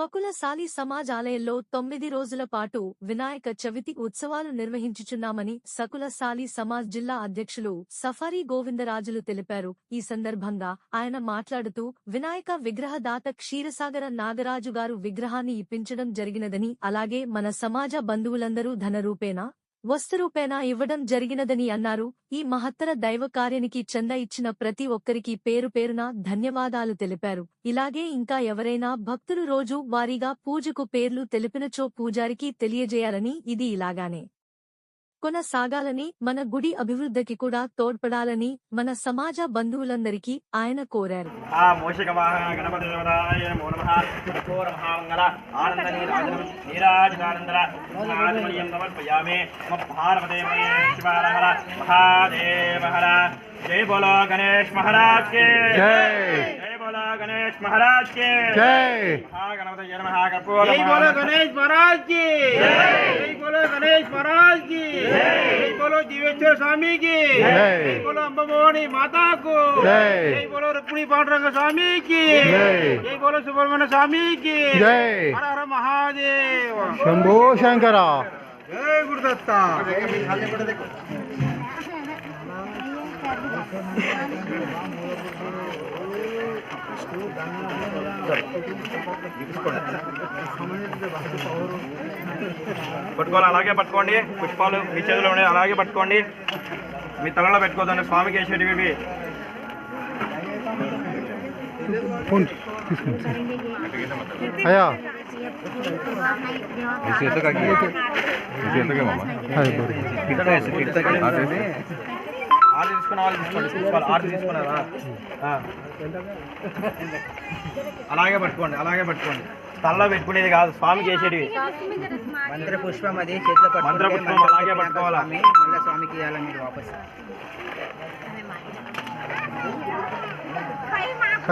స్వకుల సాలి సమాజ్ ఆలయంలో 9 రోజుల పాటు వినాయక చవితి ఉత్సవాలు నిర్వహించుచున్నామని సకుల సాలి సమాజ్ జిల్లా అధ్యక్షులు సఫారీ గోవిందరాజులు తెలిపారు. ఈ సందర్భంగా ఆయన మాట్లాడుతూ వినాయక విగ్రహదాత క్షీరసాగర నాగరాజు గారు విగ్రహాన్ని ఇప్పించడం జరిగినదని, అలాగే మన సమాజ బంధువులందరూ ధనరూపేణా వస్తురూపేణా ఇవ్వడం జరిగినదని అన్నారు. ఈ మహత్తర దైవ కార్యానికి చందా ఇచ్చిన ప్రతి ఒక్కరికి పేరు పేరున ధన్యవాదాలు తెలిపారు. ఇలాగే ఇంకా ఎవరైనా భక్తులు రోజు వారీగా పూజకు పేర్లు తెలిపినచో పూజారికి తెలియజేయాలని, ఇది ఇలాగానే కొనసాగాలని, మన గుడి అభివృద్ధికి కూడా తోడ్పడాలని మన సమాజ బంధువులందరికీ ఆయన కోరారు. जय बोलो गणेश महाराज के जय, जय बोलो गणेश महाराज के जय, गणपति नमः। जय बोलो गणेश महाराज की जय, जय बोलो गणेश महाराज की जय, जय बोलो जीवेश्वर स्वामी की जय, जय बोलो अंबमोहनी माता को जय, जय बोलो रुक्मिणी पांडुरंग स्वामी की जय, जय बोलो सुब्रह्मण्य स्वामी की जय, हर हर महादेव, शंभो शंकरा, जय गुरुदत्ता। పట్టుకోవాలి, అలాగే పట్టుకోండి. పుష్పాలు మీ చేతిలో ఉన్నాయి, అలాగే పట్టుకోండి. మీ తలలో పెట్టుకోదండి. స్వామికి వేసేటివి ఇవి. అయ్యా ఆర్డర్ తీసుకున్న వాళ్ళు తీసుకోండి. ఆర్డర్ తీసుకున్నారా? అలాగే పట్టుకోండి, అలాగే పట్టుకోండి. తలలో పెట్టుకునేది కాదు, స్వామికి వేసేటివి. మంత్ర పుష్పం అది చేతిలో మంత్ర పుష్పం అలాగే పట్టుకోవాలా. మళ్ళీ స్వామికి ఇవ్వాలి మీరు వాపస్.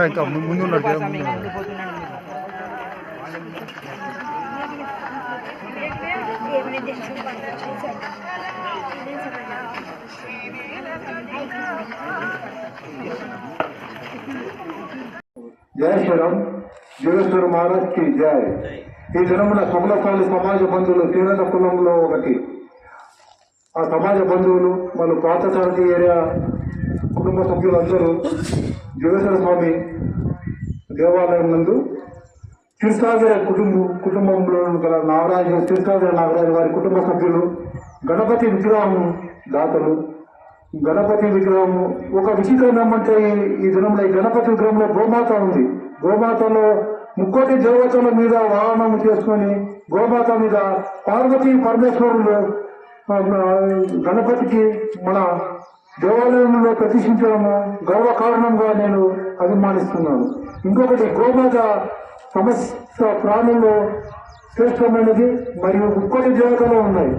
ఇంకా ముందు జయ శ్రీరామ్. జీవేశ్వర మహారాజ్ కి జయ. ఈ దినమున సకులసాలి సమాజ బంధువులు శ్రీరంగ కులంలో ఒకటి. ఆ సమాజ బంధువులు వాళ్ళు పాతసారథి ఏరియా కుటుంబ సభ్యులందరూ జీవేశ్వర స్వామి దేవాలయం నందు క్షీరసాగర కుటుంబంలో గల నాగరాజు, క్షీరసాగర నాగరాజు వారి కుటుంబ సభ్యులు గణపతి విగ్రహం దాతలు. గణపతి విగ్రహం ఒక విచిత్రం ఏమంటే, ఈ దినంలో ఈ గణపతి విగ్రహంలో గోమాత ఉంది. గోమాతలో 30 దేవతల మీద వాహనం చేసుకొని గోమాత మీద పార్వతీ పరమేశ్వరులు గణపతికి మన దేవాలయంలో ప్రతిష్ఠించడము గర్వకారణంగా నేను అభిమానిస్తున్నాను. ఇంకొకటి, గోమాత సమస్త ప్రాణుల్లో శ్రేష్టమైనది మరియు 30 దేవతలు ఉన్నాయి.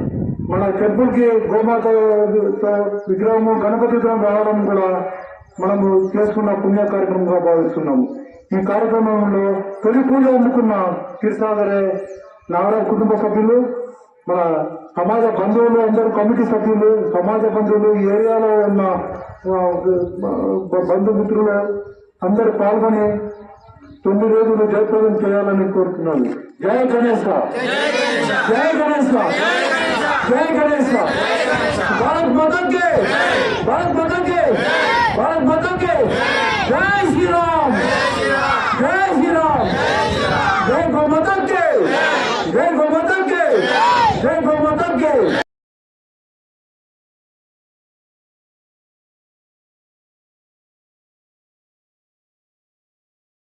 మన టెంపుల్కి గోమాత విగ్రహము, గణపతి విగ్రహం రావడం కూడా మనము చేసుకున్న పుణ్య కార్యక్రమంగా భావిస్తున్నాము. ఈ కార్యక్రమంలో తొలి పూజ అందుకున్న క్షీరసాగర నాగరాజు కుటుంబ సభ్యులు, మన సమాజ బంధువులు, అందరూ కమిటీ సభ్యులు, సమాజ బంధువులు, ఈ ఏరియాలో ఉన్న బంధుమిత్రులు అందరూ పాల్గొని 9 రోజులు జయప్రదం చేయాలని కోరుతున్నాను. జయ గణేశ, జయ గణేశ, జయ గణేశ. భారత్ మాతా కి, భారత్ మాతా కి, భారత్ మాతా కి. జై శ్రీరామ్, జై శ్రీరామ్, జై గోమాతా కి, జై గోమాతా కి.